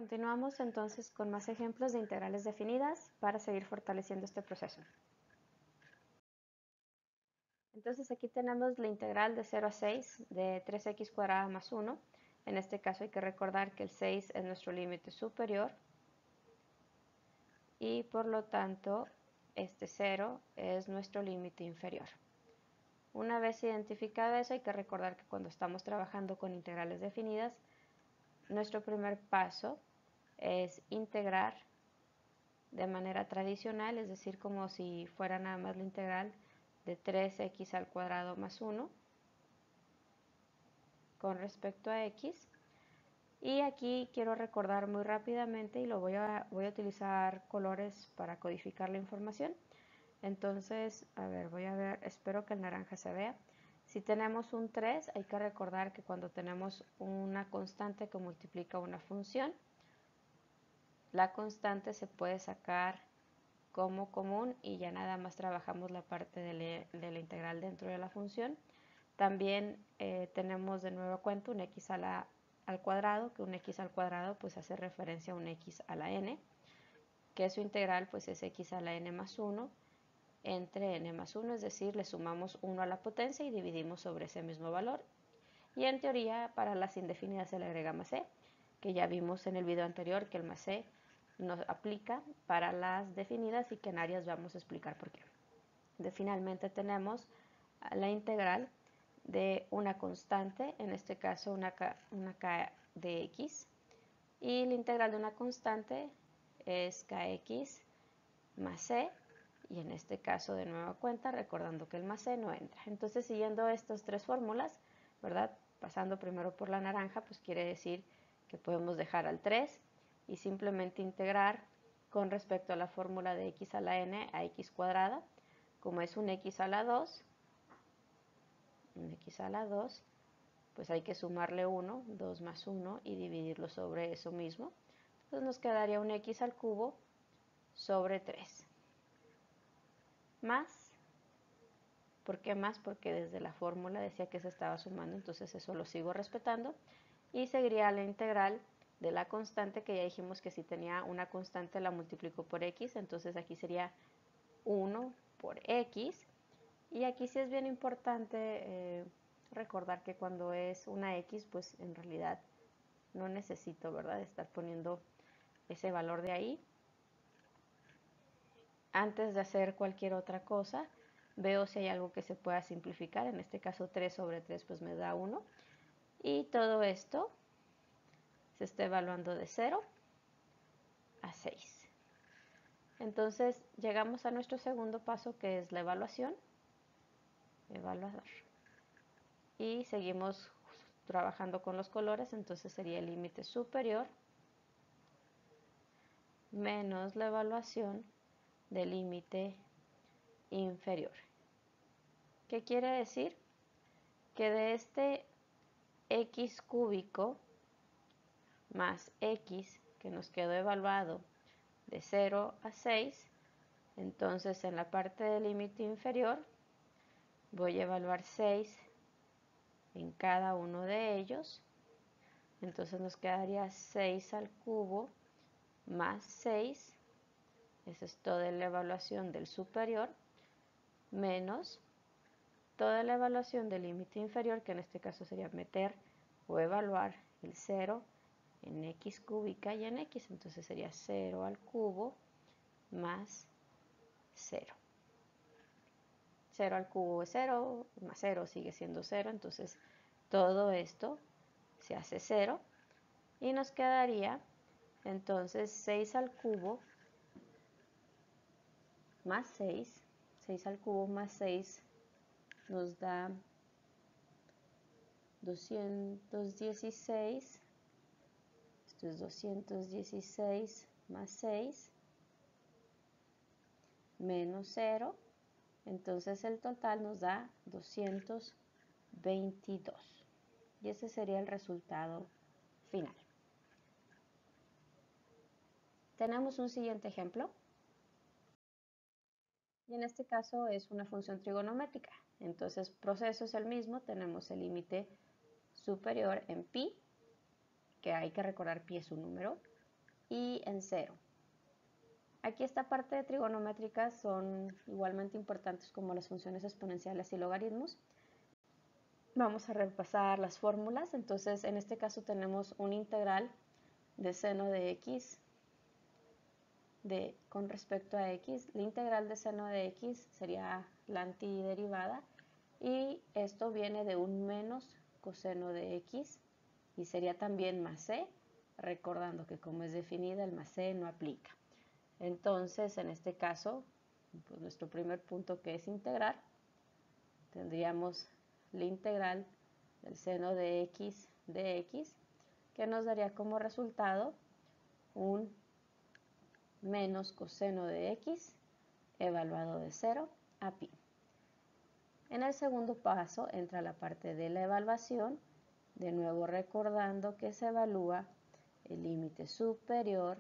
Continuamos entonces con más ejemplos de integrales definidas para seguir fortaleciendo este proceso. Entonces aquí tenemos la integral de 0 a 6 de 3x cuadrada más 1. En este caso hay que recordar que el 6 es nuestro límite superior y por lo tanto este 0 es nuestro límite inferior. Una vez identificado eso, hay que recordar que cuando estamos trabajando con integrales definidas, nuestro primer paso es integrar de manera tradicional, es decir, como si fuera nada más la integral de 3x al cuadrado más 1 con respecto a x. Y aquí quiero recordar muy rápidamente y voy a utilizar colores para codificar la información. Entonces, a ver, voy a ver, espero que el naranja se vea. Si tenemos un 3, hay que recordar que cuando tenemos una constante que multiplica una función, la constante se puede sacar como común y ya nada más trabajamos la parte de la integral dentro de la función. También tenemos de nueva cuenta un x al cuadrado, que un x al cuadrado pues hace referencia a un x a la n, que su integral pues es x a la n más 1 entre n más 1, es decir, le sumamos 1 a la potencia y dividimos sobre ese mismo valor. Y en teoría para las indefinidas se le agrega más c, que ya vimos en el video anterior que el más c nos aplica para las definidas y que en áreas vamos a explicar por qué. Finalmente tenemos la integral de una constante, en este caso una k de x, y la integral de una constante es kx más c, y en este caso de nueva cuenta recordando que el más c no entra. Entonces siguiendo estas tres fórmulas, ¿verdad? Pasando primero por la naranja, pues quiere decir que podemos dejar al 3 y simplemente integrar con respecto a la fórmula de x a la n a x cuadrada. Como es un x a la 2, pues hay que sumarle 1, 2 más 1 y dividirlo sobre eso mismo. Entonces nos quedaría un x al cubo sobre 3. Más, ¿por qué más? Porque desde la fórmula decía que se estaba sumando, entonces eso lo sigo respetando. Y seguiría la integral de la constante, que ya dijimos que si tenía una constante la multiplico por x, entonces aquí sería 1 por x. Y aquí sí es bien importante recordar que cuando es una x, pues en realidad no necesito, ¿verdad?, estar poniendo ese valor de ahí. Antes de hacer cualquier otra cosa, veo si hay algo que se pueda simplificar. En este caso 3 sobre 3 pues me da 1. Y todo esto se está evaluando de 0 a 6. Entonces llegamos a nuestro segundo paso, que es la evaluación. Evaluar. Y seguimos trabajando con los colores, entonces sería el límite superior menos la evaluación del límite inferior. ¿Qué quiere decir? Que de este x cúbico más x que nos quedó evaluado de 0 a 6, entonces en la parte del límite inferior voy a evaluar 6 en cada uno de ellos. Entonces nos quedaría 6 al cubo más 6, esa es toda la evaluación del superior, menos toda la evaluación del límite inferior, que en este caso sería meter o evaluar el 0 en x cúbica y en x, entonces sería 0 al cubo más 0. 0 al cubo es 0, más 0 sigue siendo 0, entonces todo esto se hace 0 y nos quedaría entonces 6 al cubo más 6, 6 al cubo más 6 nos da 216, esto es 216 más 6 menos 0, entonces el total nos da 222 y ese sería el resultado final. Tenemos un siguiente ejemplo y en este caso es una función trigonométrica, entonces proceso es el mismo, tenemos el límite superior en pi, que hay que recordar pi es un número, y en 0. Aquí esta parte de trigonométricas son igualmente importantes como las funciones exponenciales y logaritmos. Vamos a repasar las fórmulas. Entonces, en este caso tenemos un integral de seno de x con respecto a x. La integral de seno de x sería la antiderivada y esto viene de un menos coseno de x y sería también más c, recordando que como es definida el más c no aplica. Entonces, en este caso, pues nuestro primer punto que es integrar, tendríamos la integral del seno de x, que nos daría como resultado un menos coseno de x evaluado de 0 a pi. En el segundo paso entra la parte de la evaluación, de nuevo recordando que se evalúa el límite superior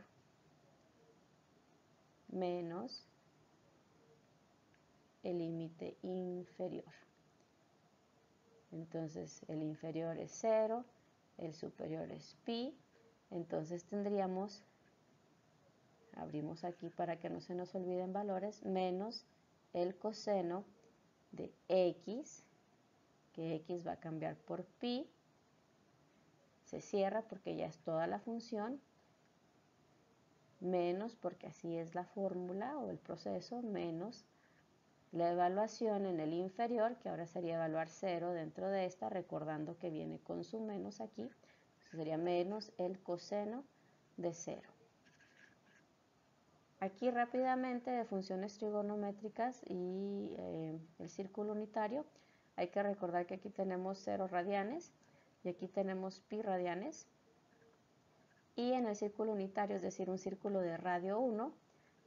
menos el límite inferior. Entonces el inferior es 0, el superior es pi, entonces tendríamos, abrimos aquí para que no se nos olviden valores, menos el coseno de x, que x va a cambiar por pi, se cierra porque ya es toda la función, menos, porque así es la fórmula o el proceso, menos la evaluación en el inferior, que ahora sería evaluar 0 dentro de esta, recordando que viene con su menos aquí, sería menos el coseno de 0. Aquí rápidamente de funciones trigonométricas y el círculo unitario, hay que recordar que aquí tenemos 0 radianes y aquí tenemos pi radianes. Y en el círculo unitario, es decir, un círculo de radio 1,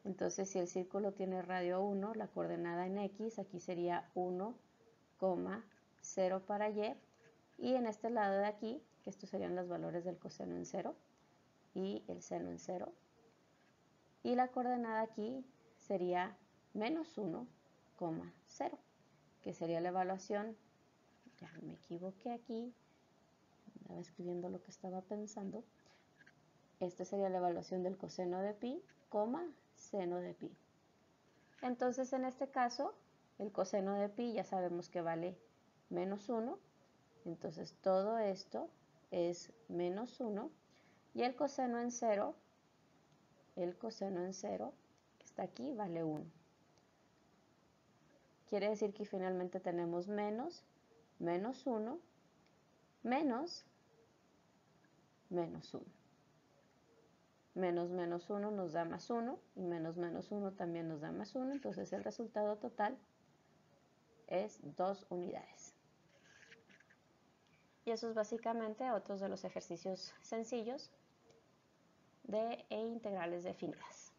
entonces si el círculo tiene radio 1, la coordenada en x, aquí sería 1, 0 para y, y en este lado de aquí, que estos serían los valores del coseno en 0 y el seno en 0, y la coordenada aquí sería menos 1, 0, que sería la evaluación, ya me equivoqué aquí, estaba escribiendo lo que estaba pensando. Esta sería la evaluación del coseno de pi, seno de pi. Entonces, en este caso, el coseno de pi ya sabemos que vale menos 1. Entonces, todo esto es menos 1. Y el coseno en 0, que está aquí, vale 1. Quiere decir que finalmente tenemos menos 1, menos 1. Menos 1 nos da más 1 y menos 1 también nos da más 1, entonces el resultado total es 2 unidades. Y eso es básicamente otros de los ejercicios sencillos de integrales definidas.